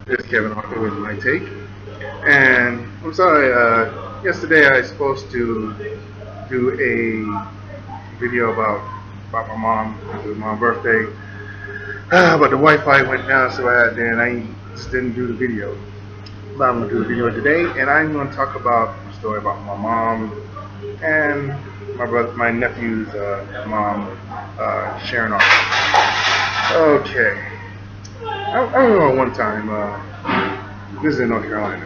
This is Kevin Harper with my take. And I'm sorry, yesterday I was supposed to do a video about my mom. It was my birthday. But the Wi-Fi went down, so I just didn't do the video. But I'm going to do the video today, and I'm going to talk about a story about my mom and my nephew's mom, Sharon Arthur. Okay. I remember one time, this is in North Carolina,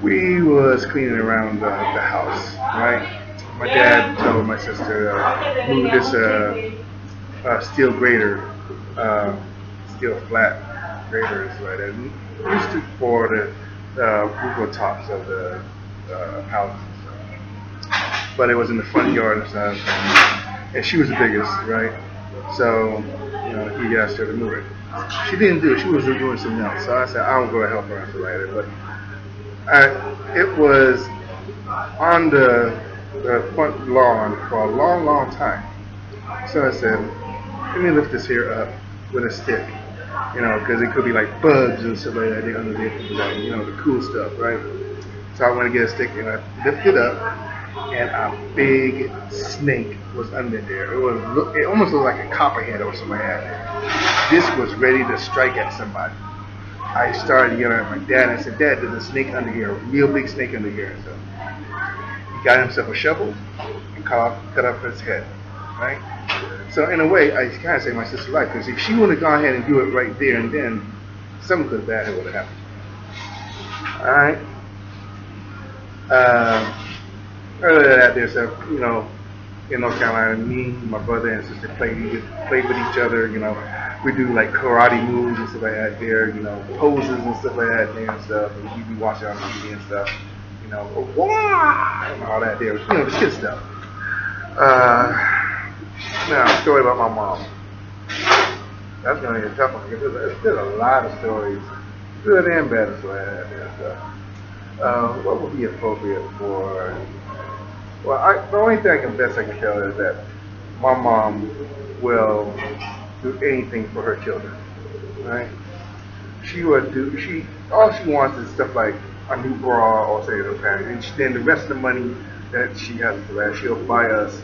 we was cleaning around the house, right? My dad told my sister move this steel grater, steel flat grater is right, and used to for the roof tops of the houses. But it was in the front yard and stuff, and she was the biggest, right? So, he asked her to move it. She didn't do it. She was doing something else. So I said, I'll go help her after later. But it was on the front lawn for a long, long time. So I said, let me lift this here up with a stick, because it could be like bugs and stuff like that under there, the cool stuff, right? So I went to get a stick and I lifted it up, and a big snake was under there. It almost looked like a copperhead or something like that. This was ready to strike at somebody. I started yelling at my dad and I said, Dad, there's a snake under here, a real big snake under here. So he got himself a shovel and cut off his head, right? So in a way, I kind of saved my sister's life, because if she would have gone ahead and do it right there and then, something could have bad would have happened. All right. Earlier that there's in North Carolina, me, my brother and sister played with each other. We do like karate moves and stuff like that there. Poses and stuff like that there and stuff. And we be watching on TV and stuff. And all that there. The kid stuff. Now, a story about my mom. That's gonna be a tough one, because there's a lot of stories, good and bad, and stuff. What would be appropriate for? Well, the only thing I can tell is that my mom will do anything for her children, right? All she wants is stuff like a new bra or say her parents, and then the rest of the money that she has for that, she'll buy us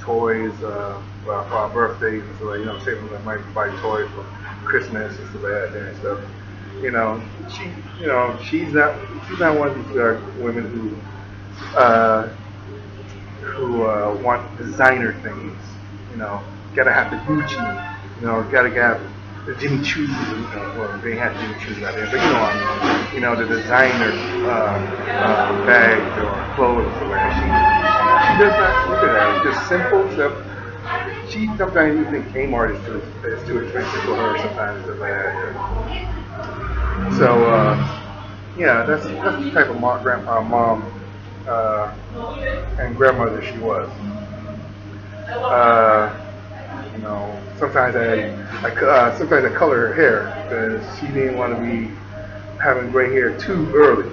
toys for our birthdays and stuff like, saving the money to buy toys for Christmas and stuff like that and stuff. She's not one of these women who want designer things, gotta have the Gucci, gotta have the Jimmy Choo, well, they had Jimmy Choo's out there, but the designer bags or clothes or something. She does not look at that. It's just simple stuff. She sometimes even think Kmart is too expensive for her sometimes, stuff like that. So, that's the type of mom and grandmother she was. Sometimes I color her hair because she didn't want to be having gray hair too early.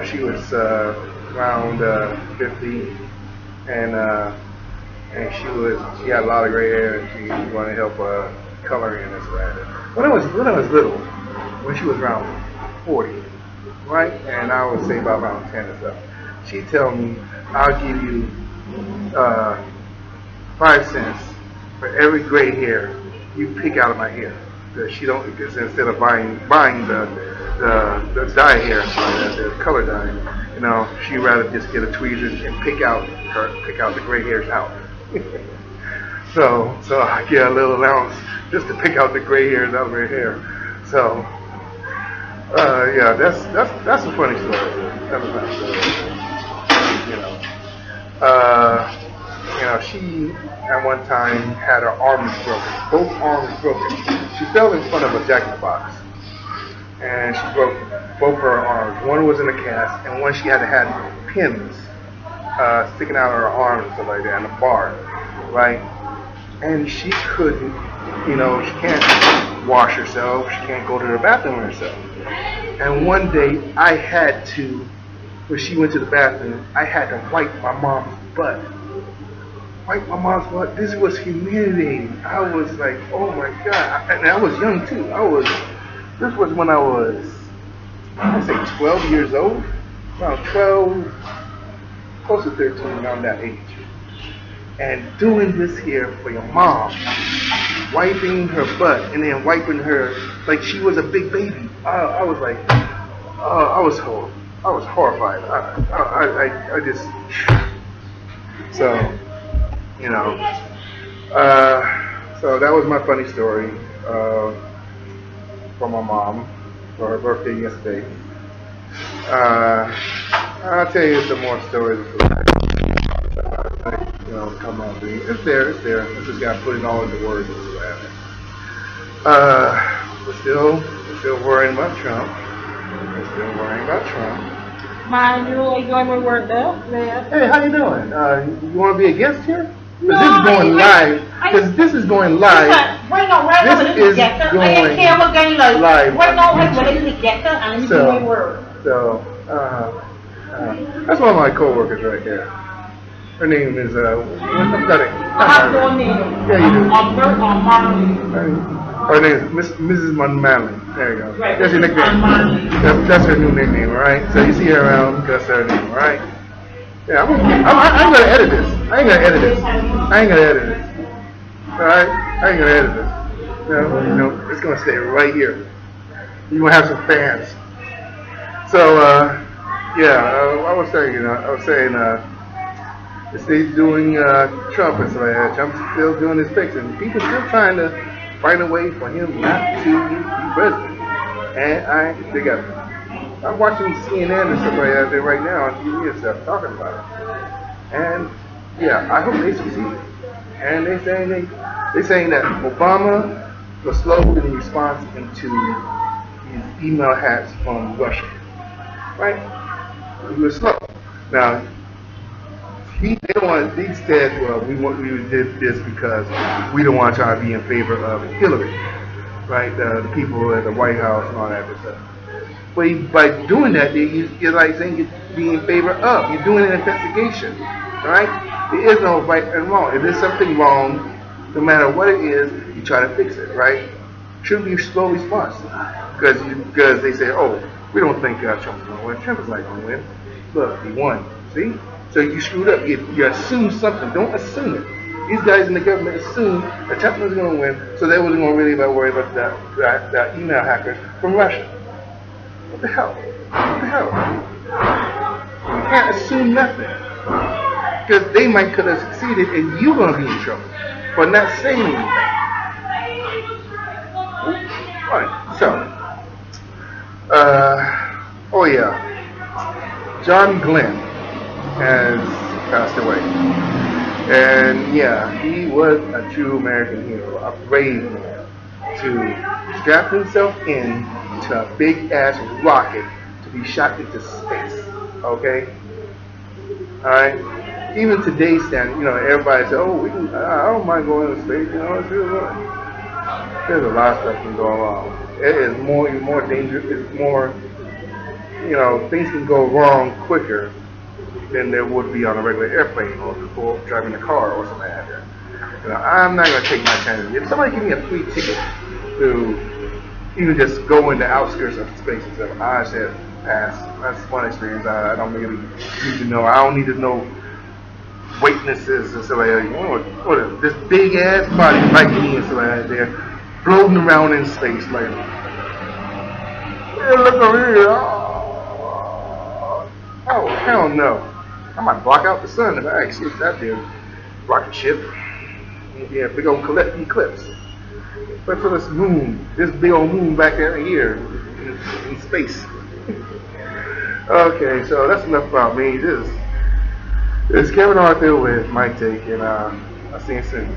She was around 50, and she had a lot of gray hair, and she wanted help coloring and this and that. When I was little, when she was around 40. Right? And I would say about around 10 and stuff. She'd tell me, I'll give you 5 cents for every gray hair you pick out of my hair. Because instead of buying the dye hair, the color dye, she'd rather just get a tweezers and pick out the gray hairs out. So I get a little allowance just to pick out the gray hairs out of her hair. So. That's a funny story. That's a funny story. She at one time had her arms broken, both arms broken. She fell in front of a Jack-in-the-Box, and she broke both her arms. One was in a cast, and one she had to have pins sticking out of her arms and stuff like that, and a bar, right? And she couldn't, she can't wash herself. She can't go to the bathroom herself. And one day when she went to the bathroom, I had to wipe my mom's butt wipe my mom's butt. This was humiliating. I was like, oh my god. And I was young too. This was when I was, I'd say 12 years old. Around 12, close to 13, around that age. And doing this here for your mom, wiping her butt and then wiping her like she was a big baby. I was like, I was horrified. I just, so, you know, so that was my funny story from my mom for her birthday yesterday. I'll tell you some more stories. Come on, dude. It's there. I just gotta put it all into words. We're still worrying about Trump. Mind you, enjoy my work though. Yeah. Hey, how you doing? You want to be a guest here? No, This is going live. Because this is going live. Wait, no, right now, This is I ain't care what game like. live. Wait, no, wait, when they get there, and let me do my work. So, that's one of my coworkers right there. Her name is, I'm sorry. I have no name. Yeah, you do. I'm very Marley. Her name is Mrs. Munmalley. There you go. Right. That's your nickname. That's her new nickname, right? So you see her around because that's her name, right? Yeah, I'm gonna edit this. I ain't gonna edit this. Alright? I ain't gonna edit this. It's gonna stay right here. You're gonna have some fans. So, I was saying, they're doing Trump and stuff like that. Trump's still doing his fixing. People still trying to find a way for him not to be president. And I'm watching CNN and stuff like that there right now on TV and stuff talking about it. And yeah, I hope they succeed. And they're saying that Obama was slow in response into his email hacks from Russia. Right? He was slow. Now he said, well, we did this because we don't want to try to be in favor of Hillary, right? The people at the White House and all that good stuff. But by doing that, you're like saying you're being in favor of. You're doing an investigation, right? There is no right and wrong. If there's something wrong, no matter what it is, you try to fix it, right? Shouldn't be slow response because they say, oh, we don't think Trump's going to win. Trump is not going to win. Look, he won. See? So you screwed up. You assume something. Don't assume it. These guys in the government assumed that Trump was going to win, so they wasn't going to really worry about that email hacker from Russia. What the hell? You can't assume nothing. Because they might could have succeeded and you're going to be in trouble for not saying anything. Alright, so. Oh yeah. John Glenn has passed away. And yeah, he was a true American hero, a brave man to strap himself in to a big ass rocket to be shot into space. Okay? Alright? Even today's standard, everybody says, oh, I don't mind going to space, it's really good. There's a lot of stuff can go wrong. It is more dangerous, it's more, things can go wrong quicker than there would be on a regular airplane or driving a car or something like that. I'm not going to take my chances. If somebody give me a free ticket to even just go in the outskirts of space and stuff, I said pass. That's one experience I don't really need to know. I don't need to know weightnesses and stuff like that. What this big ass body like me and stuff like that there, floating around in space like, yeah, look over here. Oh, hell no. I might block out the sun if I actually that there rocket ship. Yeah, big old eclipse. But for this moon, this big old moon back there here in space. Okay, so that's enough about me. This is Kevin Arthur with Mike Take, and I'll see you soon.